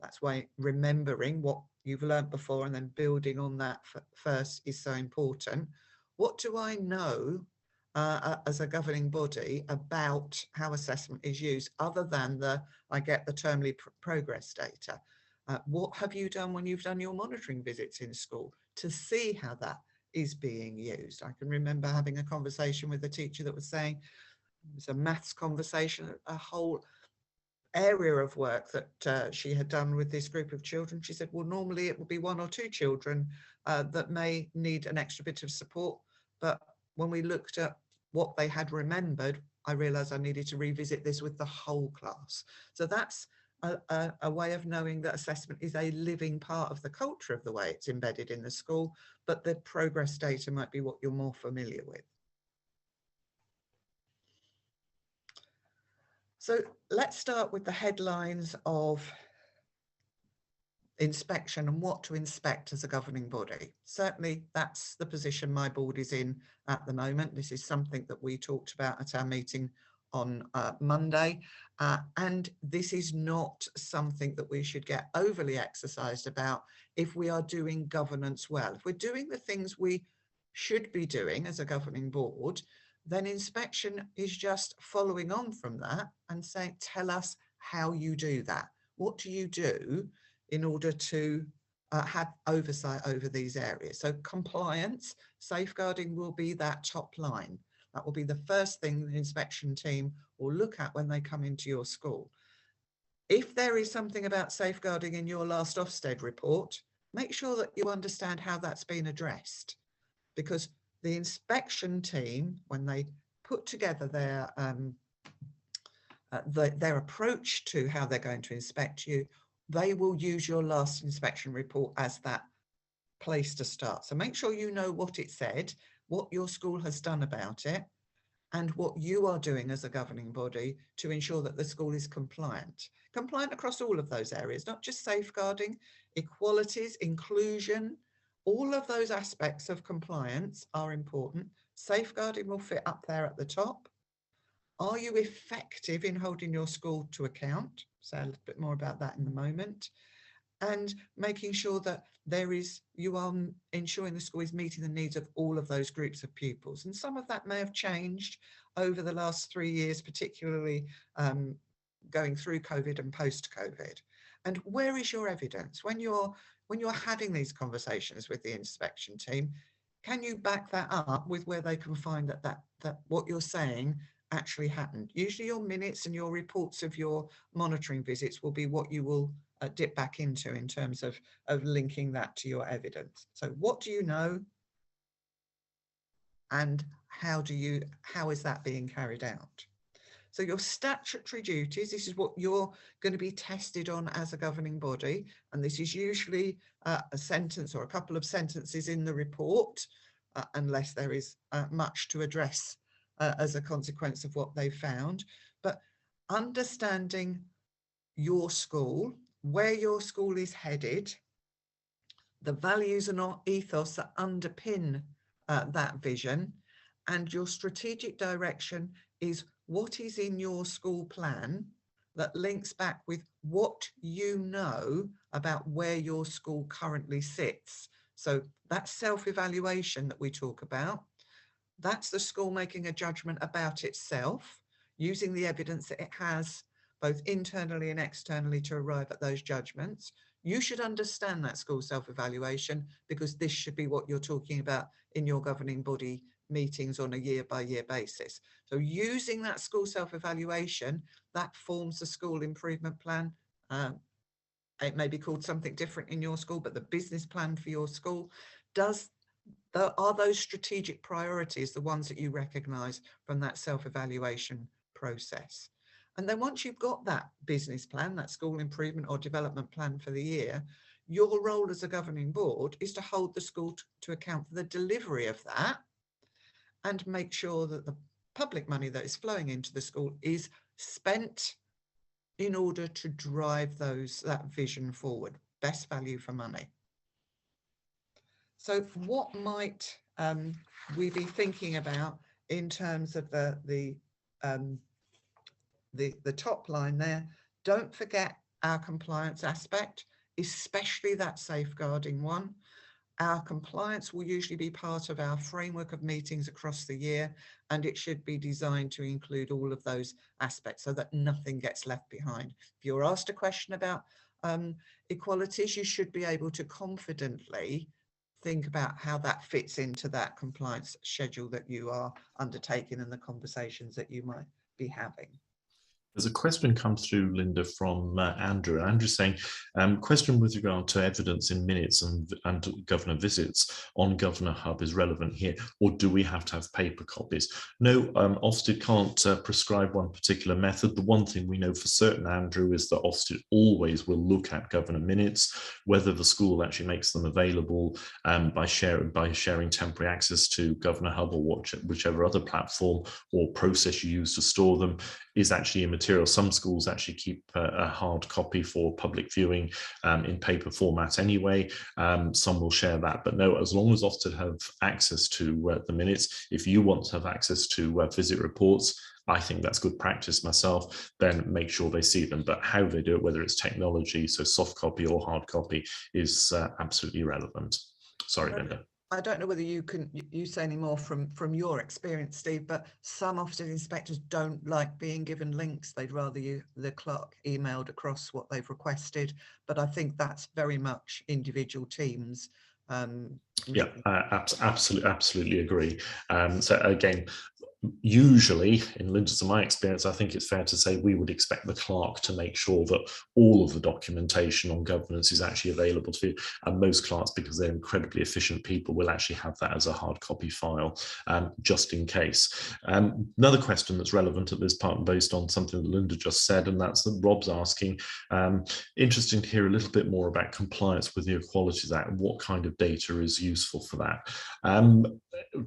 That's why remembering what you've learned before and then building on that first is so important. What do I know as a governing body about how assessment is used, other than I get the termly progress data? What have you done when you've done your monitoring visits in school to see how that is being used? I can remember having a conversation with a teacher that was saying, it was a maths conversation, a whole area of work that she had done with this group of children. She said, well, normally it will be one or two children that may need an extra bit of support. But when we looked at what they had remembered, I realized I needed to revisit this with the whole class. So that's a way of knowing that assessment is a living part of the culture of the way it's embedded in the school, but the progress data might be what you're more familiar with. So let's start with the headlines of inspection and what to inspect as a governing body. Certainly that's the position my board is in at the moment. This is something that we talked about at our meeting on Monday, and this is not something that we should get overly exercised about if we are doing governance well. If we're doing the things we should be doing as a governing board, then inspection is just following on from that and saying, tell us how you do that. What do you do in order to have oversight over these areas? So compliance, safeguarding will be that top line. That will be the first thing the inspection team will look at when they come into your school. If there is something about safeguarding in your last Ofsted report, make sure that you understand how that's been addressed, because the inspection team, when they put together their approach to how they're going to inspect you, they will use your last inspection report as that place to start. So make sure you know what it said, what your school has done about it, and what you are doing as a governing body to ensure that the school is compliant. Compliant across all of those areas, not just safeguarding, equalities, inclusion, all of those aspects of compliance are important. Safeguarding will fit up there at the top. Are you effective in holding your school to account? Say a little bit more about that in a moment. And making sure that you are ensuring the school is meeting the needs of all of those groups of pupils. And some of that may have changed over the last 3 years, particularly going through COVID and post-COVID. And where is your evidence? When you're having these conversations with the inspection team, can you back that up with where they can find that what you're saying actually happened? Usually your minutes and your reports of your monitoring visits will be what you will dip back into in terms of linking that to your evidence. So what do you know, and how is that being carried out? So your statutory duties, this is what you're going to be tested on as a governing body, and this is usually a sentence or a couple of sentences in the report, unless there is much to address as a consequence of what they've found. But understanding your school, where your school is headed, the values and ethos that underpin that vision, and your strategic direction is what is in your school plan that links back with what you know about where your school currently sits. So that self-evaluation that we talk about, that's the school making a judgment about itself, using the evidence that it has both internally and externally to arrive at those judgments. You should understand that school self-evaluation, because this should be what you're talking about in your governing body meetings on a year-by-year basis. So using that school self-evaluation, that forms the school improvement plan. It may be called something different in your school, but the business plan for your school are those strategic priorities the ones that you recognise from that self-evaluation process. And then once you've got that business plan, that school improvement or development plan for the year, your role as a governing board is to hold the school to account for the delivery of that, and make sure that the public money that is flowing into the school is spent in order to drive that vision forward, best value for money. So what might we be thinking about in terms of the top line there? Don't forget our compliance aspect, especially that safeguarding one. Our compliance will usually be part of our framework of meetings across the year, and it should be designed to include all of those aspects so that nothing gets left behind. If you're asked a question about equalities, you should be able to confidently think about how that fits into that compliance schedule that you are undertaking and the conversations that you might be having. There's a question come through, Linda, from Andrew. Andrew's saying, question with regard to evidence in minutes and governor visits on Governor Hub is relevant here, or do we have to have paper copies? No, Ofsted can't prescribe one particular method. The one thing we know for certain, Andrew, is that Ofsted always will look at governor minutes, whether the school actually makes them available by sharing temporary access to Governor Hub or whichever other platform or process you use to store them is actually immaterial. Some schools actually keep a hard copy for public viewing in paper format anyway. Some will share that, but no, as long as Ofsted have access to the minutes, if you want to have access to visit reports, I think that's good practice myself, then make sure they see them. But how they do it, whether it's technology, so soft copy or hard copy, is absolutely irrelevant. Sorry, Linda. I don't know whether you say any more from your experience, Steve, but some Ofsted inspectors don't like being given links. They'd rather the clerk emailed across what they've requested. But I think that's very much individual teams. Yeah, absolutely agree. So again, Usually, in Linda's and my experience, I think it's fair to say we would expect the clerk to make sure that all of the documentation on governance is actually available to you. And most clerks, because they're incredibly efficient people, will actually have that as a hard copy file, just in case. Another question that's relevant at this part, based on something that Linda just said, and that's that Rob's asking, interesting to hear a little bit more about compliance with the Equalities Act and what kind of data is useful for that.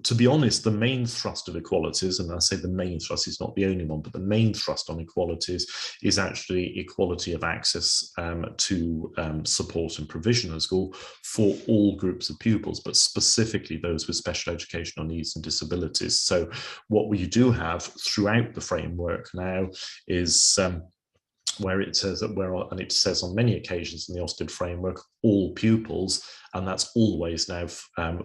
To be honest, the main thrust of equalities, and I say the main thrust is not the only one, but the main thrust on equalities is actually equality of access to support and provision at school for all groups of pupils, but specifically those with special educational needs and disabilities. So what we do have throughout the framework now is where it says that and it says on many occasions in the Ofsted framework, all pupils, and that's always now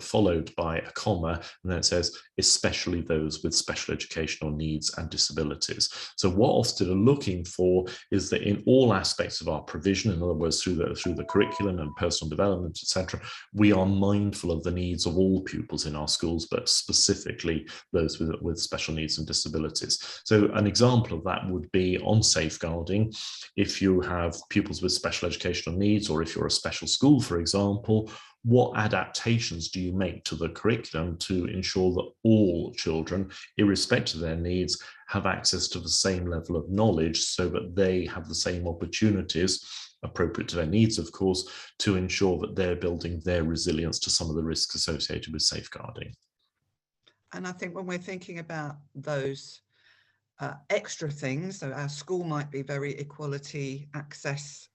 followed by a comma, and then it says especially those with special educational needs and disabilities. So what Ofsted are looking for is that in all aspects of our provision, in other words, through the curriculum and personal development, etc., we are mindful of the needs of all pupils in our schools, but specifically those with special needs and disabilities. So an example of that would be on safeguarding. If you have pupils with special educational needs, or if you're a special school, for example, what adaptations do you make to the curriculum to ensure that all children, irrespective of their needs, have access to the same level of knowledge so that they have the same opportunities, appropriate to their needs, of course, to ensure that they're building their resilience to some of the risks associated with safeguarding. And I think when we're thinking about those extra things, so our school might be very equality access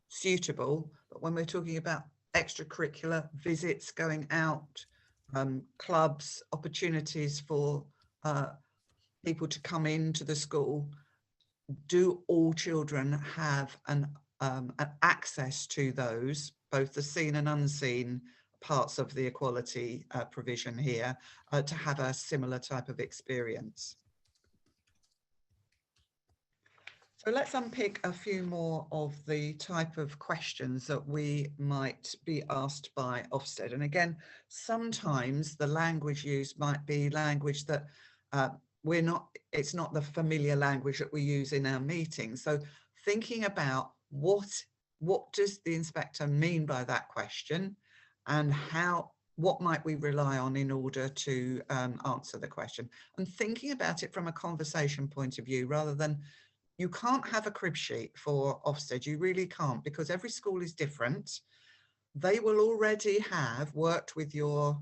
suitable, but when we're talking about extracurricular visits, going out, clubs, opportunities for people to come into the school, do all children have an access to those, both the seen and unseen parts of the equality provision here, to have a similar type of experience? So let's unpick a few more of the type of questions that we might be asked by Ofsted. And again, sometimes the language used might be language that it's not the familiar language that we use in our meetings. So thinking about what does the inspector mean by that question, and what might we rely on in order to answer the question, and thinking about it from a conversation point of view, rather than, you can't have a crib sheet for Ofsted, you really can't, because every school is different. They will already have worked with your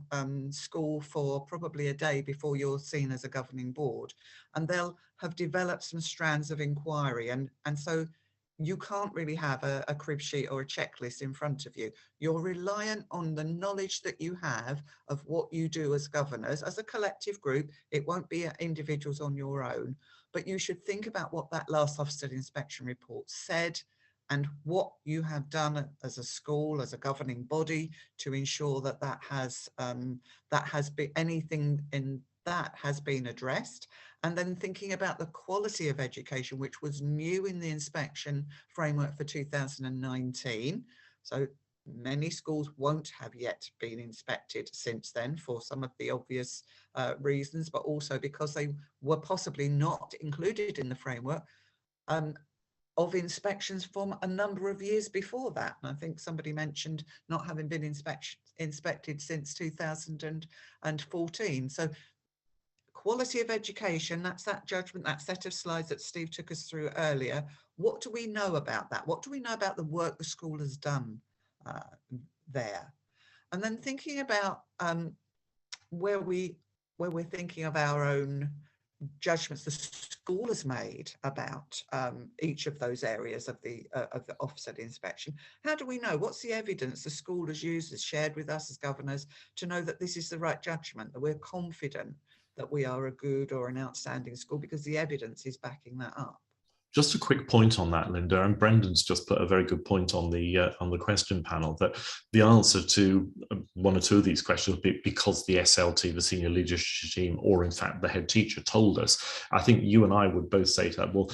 school for probably a day before you're seen as a governing board, and they'll have developed some strands of inquiry, and so you can't really have a crib sheet or a checklist in front of you. You're reliant on the knowledge that you have of what you do as governors, as a collective group. It won't be individuals on your own, but you should think about what that last Ofsted inspection report said, and what you have done as a school, as a governing body, to ensure that has been anything in that has been addressed. And then thinking about the quality of education, which was new in the inspection framework for 2019. So many schools won't have yet been inspected since then, for some of the obvious reasons, but also because they were possibly not included in the framework of inspections from a number of years before that. And I think somebody mentioned not having been inspected since 2014. So quality of education, that's that judgment, that set of slides that Steve took us through earlier. What do we know about that? What do we know about the work the school has done there? And then thinking about where we're thinking of our own judgments the school has made about each of those areas of the Ofsted inspection. How do we know? What's the evidence the school has used, has shared with us as governors, to know that this is the right judgment, that we're confident that we are a good or an outstanding school, because the evidence is backing that up? Just a quick point on that, Linda, and Brendan's just put a very good point on the question panel, that the answer to one or two of these questions would be because the SLT, the senior leadership team, or in fact the head teacher told us. I think you and I would both say to that, well,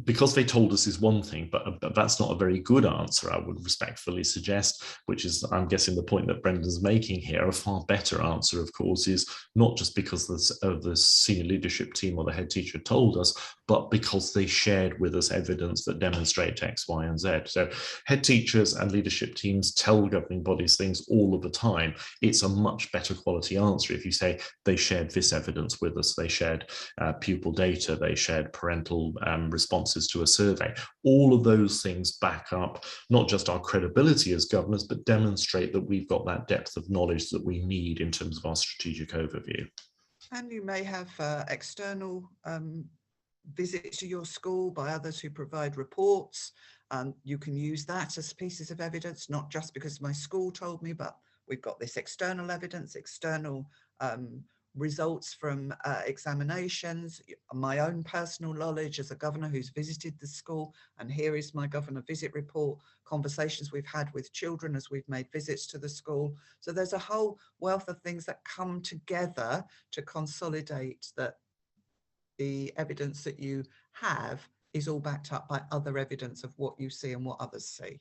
because they told us is one thing, but that's not a very good answer, I would respectfully suggest, which is, I'm guessing, the point that Brendan's making here. A far better answer, of course, is not just because of the senior leadership team or the head teacher told us, but because they shared with us evidence that demonstrate X, Y, and Z. So head teachers and leadership teams tell governing bodies things all of the time. It's a much better quality answer if you say they shared this evidence with us, they shared pupil data, they shared parental responses to a survey. All of those things back up not just our credibility as governors, but demonstrate that we've got that depth of knowledge that we need in terms of our strategic overview. And you may have external visits to your school by others who provide reports. You can use that as pieces of evidence, not just because my school told me, but we've got this external evidence, external results from examinations, my own personal knowledge as a governor who's visited the school, and here is my governor visit report, conversations we've had with children as we've made visits to the school. So there's a whole wealth of things that come together to consolidate that the evidence that you have is all backed up by other evidence of what you see and what others see.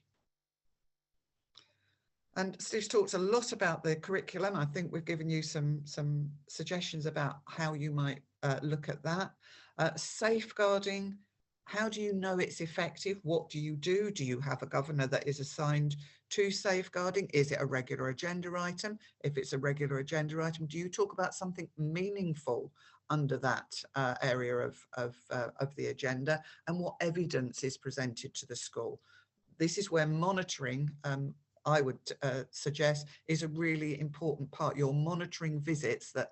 And Steve's talked a lot about the curriculum. I think we've given you some suggestions about how you might look at that. Safeguarding, how do you know it's effective? What do you do? Do you have a governor that is assigned to safeguarding? Is it a regular agenda item? If it's a regular agenda item, do you talk about something meaningful under that area of the agenda? And what evidence is presented to the school? This is where monitoring, I would suggest, is a really important part. Your monitoring visits that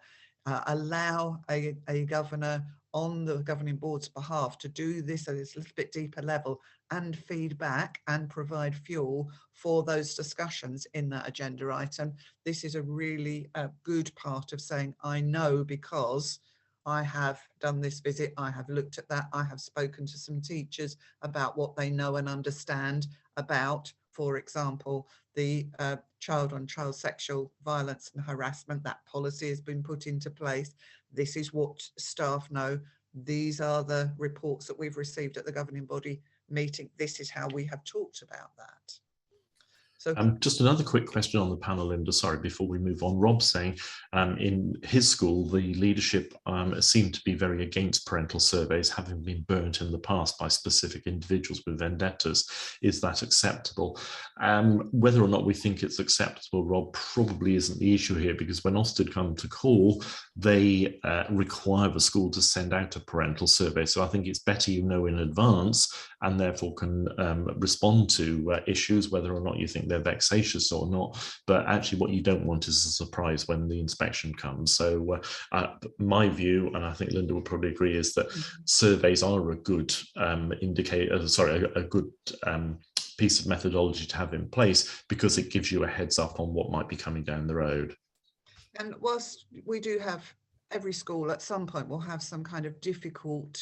allow a governor on the governing board's behalf to do this at this little bit deeper level and feedback and provide fuel for those discussions in that agenda item. This is a really good part of saying, I know because I have done this visit, I have looked at that, I have spoken to some teachers about what they know and understand about, for example, the child-on-child sexual violence and harassment. That policy has been put into place. This is what staff know. These are the reports that we've received at the governing body meeting. This is how we have talked about that. So just another quick question on the panel, Linda, sorry, before we move on. Rob's saying in his school, the leadership seemed to be very against parental surveys, having been burnt in the past by specific individuals with vendettas. Is that acceptable? Whether or not we think it's acceptable, Rob, probably isn't the issue here, because when Ofsted come to call, they require the school to send out a parental survey. So I think it's better you know in advance and therefore can respond to issues, whether or not you think they're vexatious or not. But actually what you don't want is a surprise when the inspection comes. So my view, and I think Linda will probably agree, is that surveys are a good indicator, sorry, a good piece of methodology to have in place, because it gives you a heads up on what might be coming down the road. And whilst we do have, every school at some point will have some kind of difficult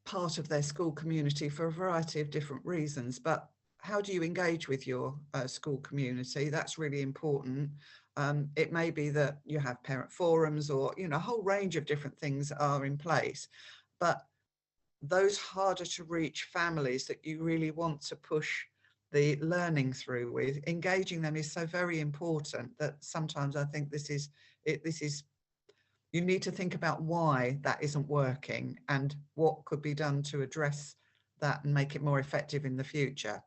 part of their school community for a variety of different reasons, but how do you engage with your school community? That's really important. It may be that you have parent forums, or a whole range of different things are in place, but those harder to reach families that you really want to push the learning through with, engaging them is so very important that sometimes I think this is you need to think about why that isn't working and what could be done to address that and make it more effective in the future.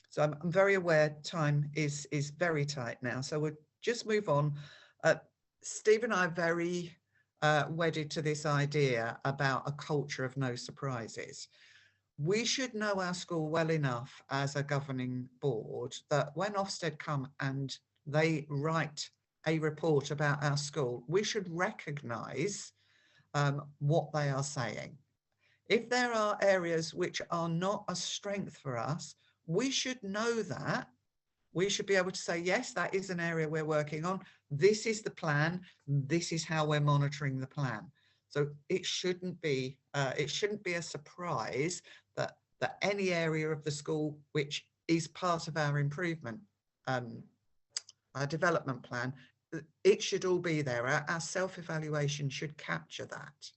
So I'm very aware time is very tight now, so we'll just move on. Steve and I are very wedded to this idea about a culture of no surprises. We should know our school well enough as a governing board that when Ofsted come and they write a report about our school, we should recognise what they are saying. If there are areas which are not a strength for us, we should know that. We should be able to say, yes, that is an area we're working on. This is the plan. This is how we're monitoring the plan. So it shouldn't be a surprise that any area of the school which is part of our improvement, our development plan, it should all be there. Our self-evaluation should capture that.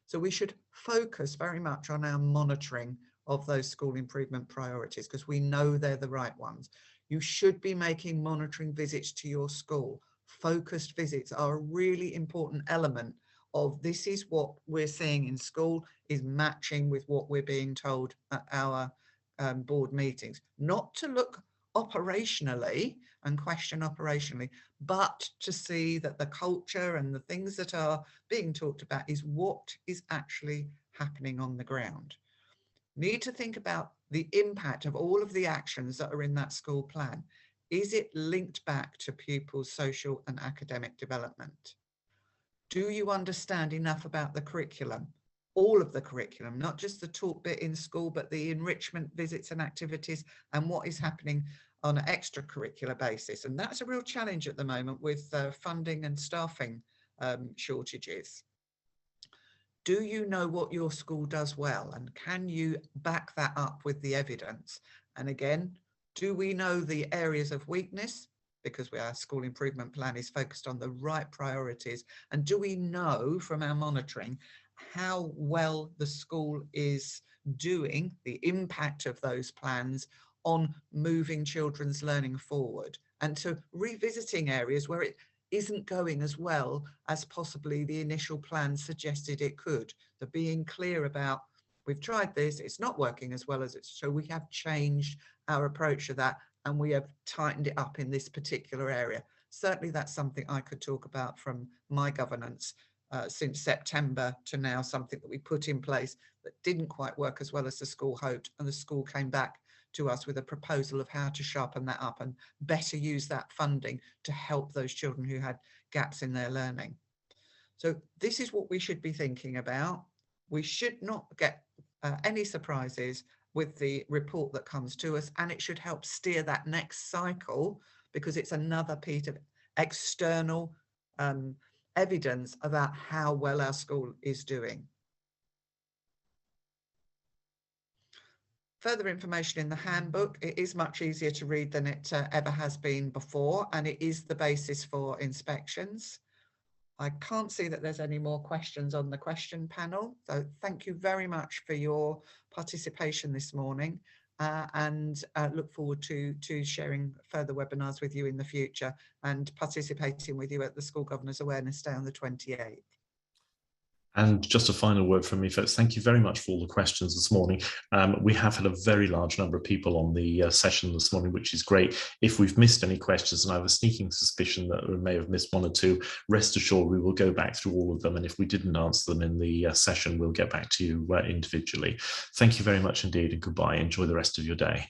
So we should focus very much on our monitoring of those school improvement priorities, because we know they're the right ones. You should be making monitoring visits to your school. Focused visits are a really important element of this is what we're seeing in school is matching with what we're being told at our board meetings. Not to look operationally and question operationally, but to see that the culture and the things that are being talked about is what is actually happening on the ground. Need to think about the impact of all of the actions that are in that school plan. Is it linked back to pupils' social and academic development? Do you understand enough about the curriculum? All of the curriculum, not just the talk bit in school, but the enrichment visits and activities and what is happening on an extracurricular basis. And that's a real challenge at the moment with funding and staffing shortages. Do you know what your school does well? And can you back that up with the evidence? And again, do we know the areas of weakness? Because our school improvement plan is focused on the right priorities. And do we know from our monitoring how well the school is doing, the impact of those plans on moving children's learning forward, and to revisiting areas where it isn't going as well as possibly the initial plan suggested it could. The being clear about, we've tried this, it's not working as well as it's, so we have changed our approach to that and we have tightened it up in this particular area. Certainly that's something I could talk about from my governance since September to now, something that we put in place that didn't quite work as well as the school hoped, and the school came back to us with a proposal of how to sharpen that up and better use that funding to help those children who had gaps in their learning. So this is what we should be thinking about. We should not get any surprises with the report that comes to us, and it should help steer that next cycle, because it's another piece of external evidence about how well our school is doing. Further information in the handbook. It is much easier to read than it ever has been before, and it is the basis for inspections. I can't see that there's any more questions on the question panel. So thank you very much for your participation this morning, and look forward to sharing further webinars with you in the future and participating with you at the School Governors Awareness Day on the 28th. And just a final word from me, folks. Thank you very much for all the questions this morning. We have had a very large number of people on the session this morning, which is great. If we've missed any questions, and I have a sneaking suspicion that we may have missed one or two, rest assured we will go back through all of them. And if we didn't answer them in the session, we'll get back to you individually. Thank you very much indeed, and goodbye. Enjoy the rest of your day.